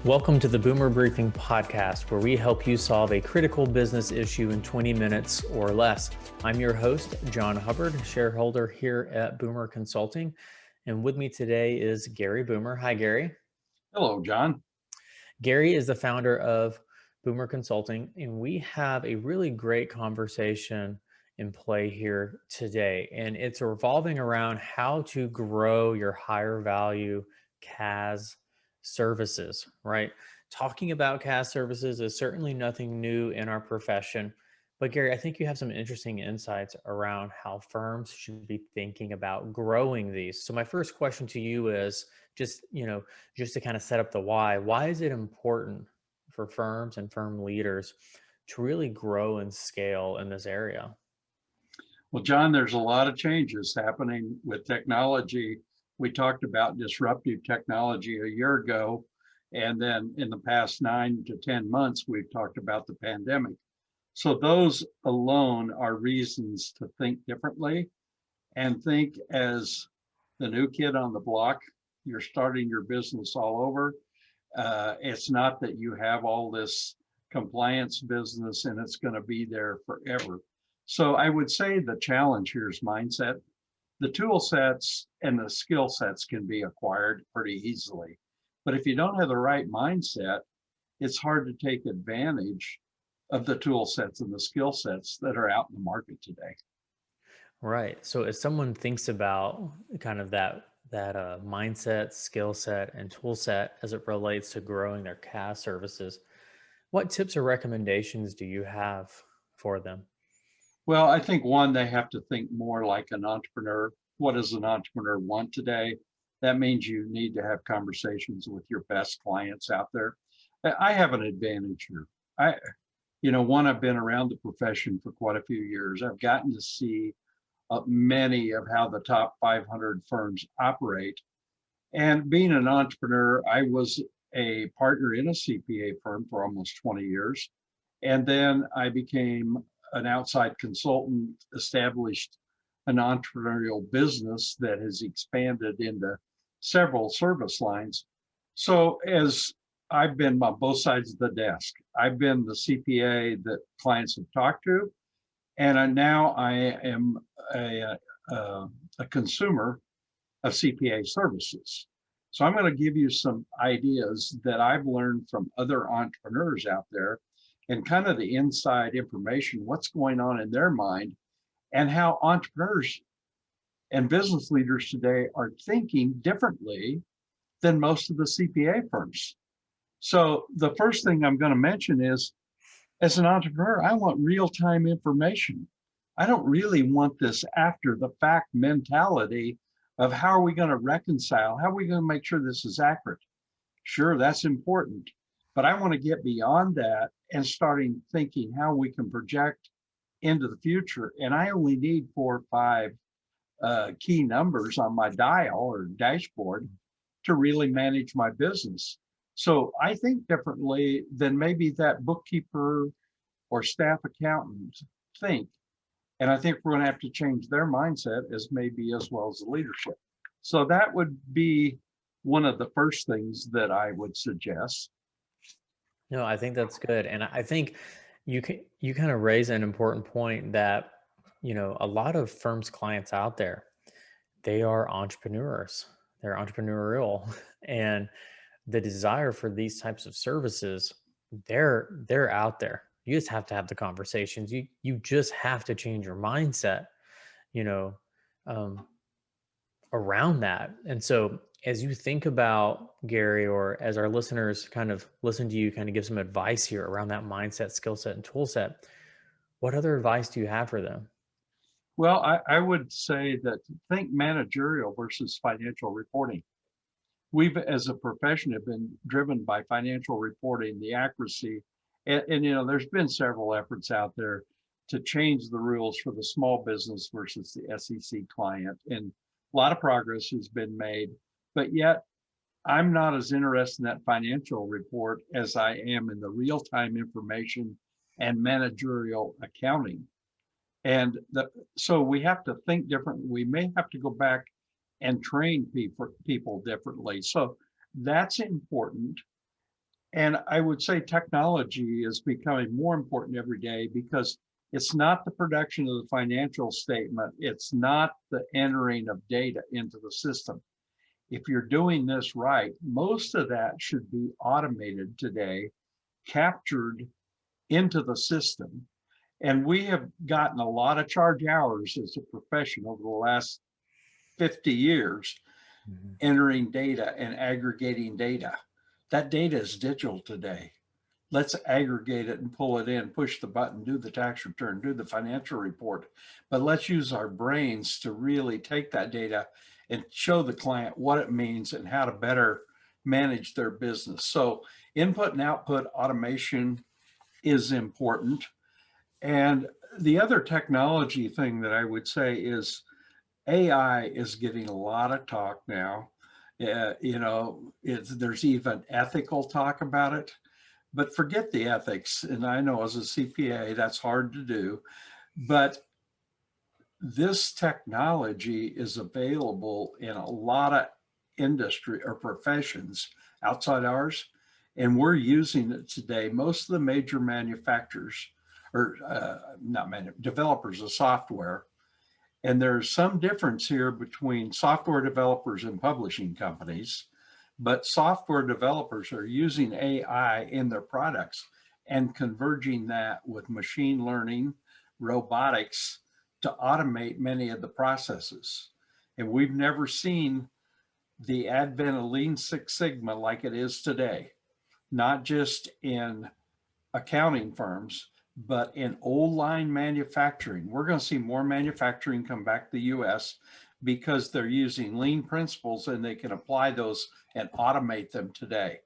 Welcome to the Boomer Briefing podcast, where we help you solve a critical business issue in 20 minutes or less. I'm your host, Jon Hubbard, shareholder here at Boomer Consulting. And with me today is Gary Boomer. Hi, Gary. Hello, John. Gary is the founder of Boomer Consulting, and we have a really great conversation in play here today. And it's revolving around how to grow your higher value CAAS services, right? Talking about CAAS services is certainly nothing new in our profession. But Gary, I think you have some interesting insights around how firms should be thinking about growing these. So my first question to you is just to kind of set up the why is it important for firms and firm leaders to really grow and scale in this area? Well, John, there's a lot of changes happening with technology. We talked about disruptive technology a year ago, and then in the past 9 to 10 months, we've talked about the pandemic. So those alone are reasons to think differently and think as the new kid on the block. You're starting your business all over. It's not that you have all this compliance business and it's going to be there forever. So I would say the challenge here is mindset. The tool sets and the skill sets can be acquired pretty easily. But if you don't have the right mindset, it's hard to take advantage of the tool sets and the skill sets that are out in the market today. Right. So as someone thinks about kind of that mindset, skill set, and tool set as it relates to growing their CAAS services, what tips or recommendations do you have for them? Well, I think one, they have to think more like an entrepreneur. What does an entrepreneur want today? That means you need to have conversations with your best clients out there. I have an advantage here. I've been around the profession for quite a few years. I've gotten to see many of how the top 500 firms operate. And being an entrepreneur, I was a partner in a CPA firm for almost 20 years. And then I became an outside consultant, established an entrepreneurial business that has expanded into several service lines. So as I've been on both sides of the desk, I've been the CPA that clients have talked to, and now I am a consumer of CPA services. So I'm going to give you some ideas that I've learned from other entrepreneurs out there and kind of the inside information, what's going on in their mind, and how entrepreneurs and business leaders today are thinking differently than most of the CPA firms. So the first thing I'm going to mention is, as an entrepreneur, I want real-time information. I don't really want this after the fact mentality of how are we going to reconcile? How are we going to make sure this is accurate? Sure, that's important. But I want to get beyond that and starting thinking how we can project into the future. And I only need 4 or 5 key numbers on my dial or dashboard to really manage my business. So I think differently than maybe that bookkeeper or staff accountant think. And I think we're going to have to change their mindset as well as the leadership. So that would be one of the first things that I would suggest. No, I think that's good. And I think you kind of raise an important point that, a lot of firms' clients out there, they are entrepreneurs. They're entrepreneurial. And the desire for these types of services, they're out there. You just have to have the conversations. You just have to change your mindset, you know, um, around that. And so as you think about, Gary, or as our listeners kind of listen to you kind of give some advice here around that mindset, skill set, and tool set, what other advice do you have for them? Well, I would say that think managerial versus financial reporting. We've, as a profession, have been driven by financial reporting, the accuracy, and there's been several efforts out there to change the rules for the small business versus the SEC client, and a lot of progress has been made. But yet, I'm not as interested in that financial report as I am in the real-time information and managerial accounting. And so we have to think differently. We may have to go back and train people differently. So that's important. And I would say technology is becoming more important every day because it's not the production of the financial statement, it's not the entering of data into the system. If you're doing this right, most of that should be automated today, captured into the system. And we have gotten a lot of charge hours as a profession over the last 50 years Mhm. entering data and aggregating data. That data is digital today. Let's aggregate it and pull it in, push the button, do the tax return, do the financial report. But let's use our brains to really take that data and show the client what it means and how to better manage their business. So input and output automation is important. And the other technology thing that I would say is AI is getting a lot of talk now. There's even ethical talk about it, but forget the ethics. And I know as a CPA, that's hard to do. But this technology is available in a lot of industry or professions outside ours, and we're using it today. Most of the major manufacturers, or not developers of software, and there's some difference here between software developers and publishing companies, but software developers are using AI in their products and converging that with machine learning, robotics to automate many of the processes. And we've never seen the advent of Lean Six Sigma like it is today, not just in accounting firms, but in old line manufacturing. We're going to see more manufacturing come back to the US because they're using lean principles and they can apply those and automate them today.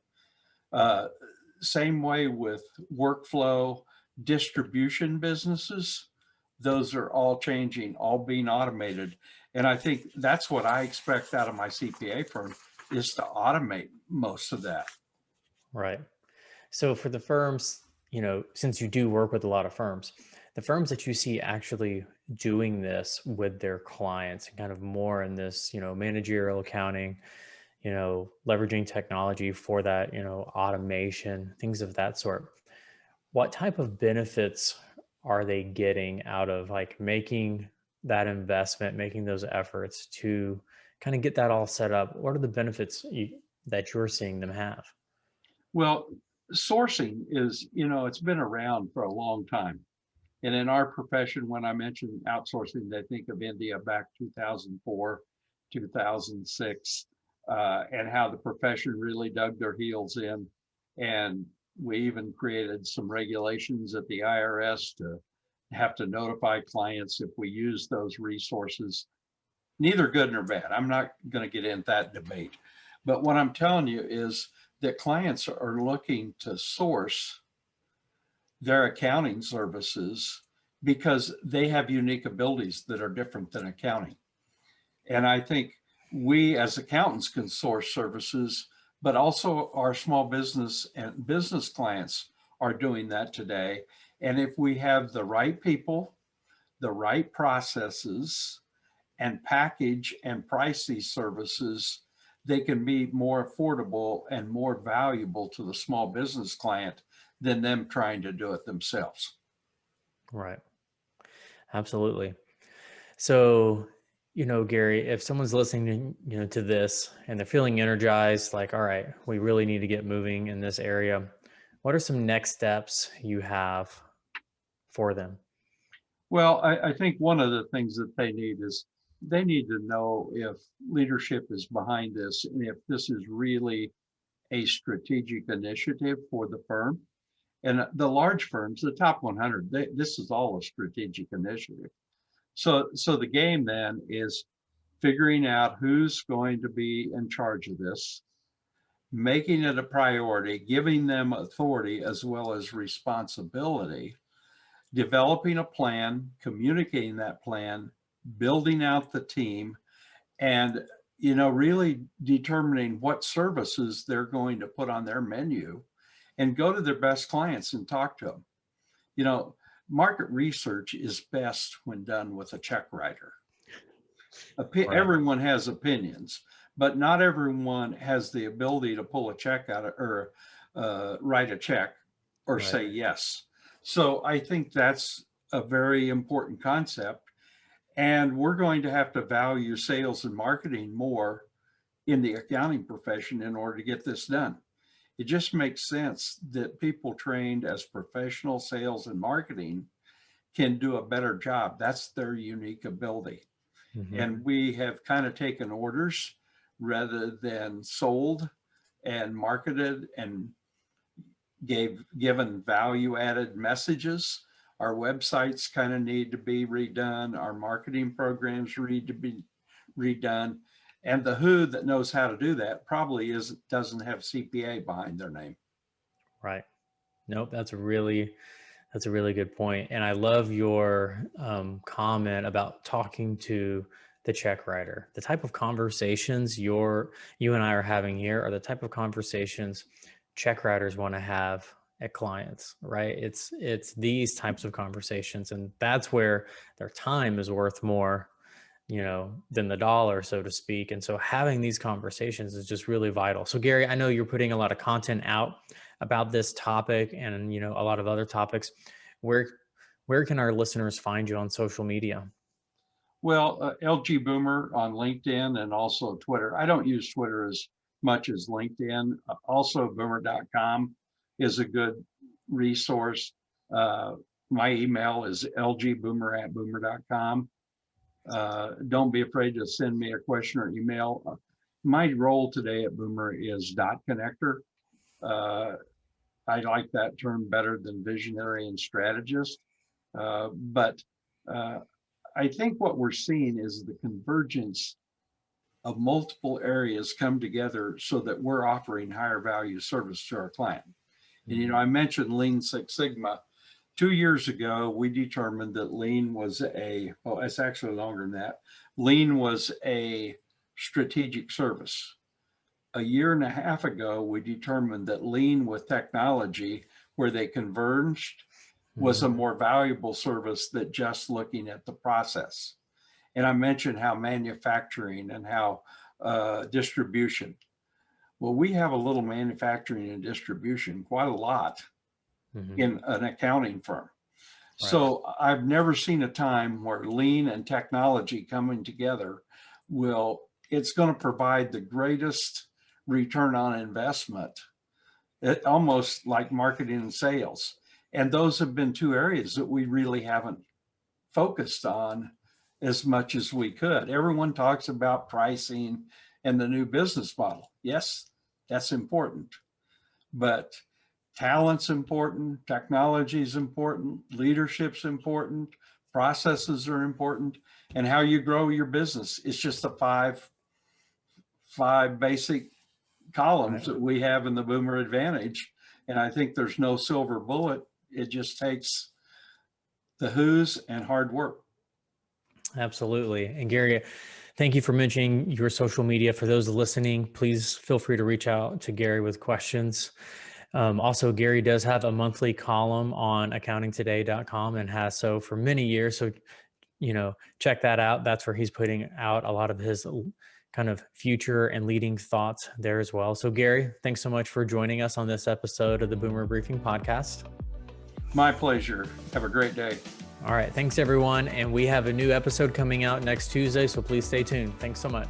Uh, Same way with workflow distribution businesses. Those are all changing, all being automated. And I think that's what I expect out of my CPA firm is to automate most of that. Right. So for the firms, since you do work with a lot of firms, the firms that you see actually doing this with their clients and kind of more in this, managerial accounting, leveraging technology for that, automation, things of that sort. What type of benefits are they getting out of like making that investment, making those efforts to kind of get that all set up? What are the benefits that you're seeing them have? Well, sourcing is, it's been around for a long time. And in our profession, when I mention outsourcing, they think of India back 2004, 2006, and how the profession really dug their heels in. And we even created some regulations at the IRS to have to notify clients if we use those resources. Neither good nor bad. I'm not going to get into that debate. But what I'm telling you is that clients are looking to source their accounting services because they have unique abilities that are different than accounting. And I think we as accountants can source services, but also our small business and business clients are doing that today. And if we have the right people, the right processes, and package and price these services, they can be more affordable and more valuable to the small business client than them trying to do it themselves. Right. Absolutely. So, Gary, if someone's listening, to this and they're feeling energized, like, all right, we really need to get moving in this area. What are some next steps you have for them? Well, I think one of the things that they need is they need to know if leadership is behind this and if this is really a strategic initiative for the firm. And the large firms, the top 100, this is all a strategic initiative. So the game then is figuring out who's going to be in charge of this, making it a priority, giving them authority as well as responsibility, developing a plan, communicating that plan, building out the team, and really determining what services they're going to put on their menu and go to their best clients and talk to them. You know, Market research is best when done with a check writer. Right. Everyone has opinions, but not everyone has the ability to pull a check out of, or write a check or Right. say yes. So I think that's a very important concept. And we're going to have to value sales and marketing more in the accounting profession in order to get this done. It just makes sense that people trained as professional sales and marketing can do a better job. That's their unique ability. Hmm. And we have kind of taken orders rather than sold and marketed and given value added messages. Our websites kind of need to be redone. Our marketing programs need to be redone. And the who that knows how to do that probably doesn't have CPA behind their name. Right. Nope. That's a really good point. And I love your comment about talking to the check writer. The type of conversations you and I are having here are the type of conversations check writers want to have at clients, right? It's these types of conversations, and that's where their time is worth more, than the dollar, so to speak. And so having these conversations is just really vital. So Gary, I know you're putting a lot of content out about this topic and, a lot of other topics. Where, where can our listeners find you on social media? Well, LG Boomer on LinkedIn and also Twitter. I don't use Twitter as much as LinkedIn. Also, boomer.com is a good resource. My email is lgboomer@boomer.com. Don't be afraid to send me a question or email. My role today at Boomer is dot connector. I like that term better than visionary and strategist. But I think what we're seeing is the convergence of multiple areas come together so that we're offering higher value service to our client. And, I mentioned Lean Six Sigma. 2 years ago, we determined that Lean was it's actually longer than that. Lean was a strategic service. A year and a half ago, we determined that Lean with technology, where they converged, was a more valuable service than just looking at the process. And I mentioned how manufacturing and how distribution. Well, we have a little manufacturing and distribution, quite a lot in an accounting firm. Right. So I've never seen a time where lean and technology coming together it's going to provide the greatest return on investment, almost like marketing and sales. And those have been two areas that we really haven't focused on as much as we could. Everyone talks about pricing and the new business model. Yes, that's important, but talent's important, technology is important, leadership's important, processes are important, and how you grow your business. It's just the five basic columns that we have in the Boomer Advantage. And I think there's no silver bullet. It just takes the who's and hard work. Absolutely. And Gary, thank you for mentioning your social media. For those listening, please feel free to reach out to Gary with questions. Also, Gary does have a monthly column on accountingtoday.com and has so for many years. So, check that out. That's where he's putting out a lot of his kind of future and leading thoughts there as well. So, Gary, thanks so much for joining us on this episode of the Boomer Briefing Podcast. My pleasure. Have a great day. All right. Thanks, everyone. And we have a new episode coming out next Tuesday, so please stay tuned. Thanks so much.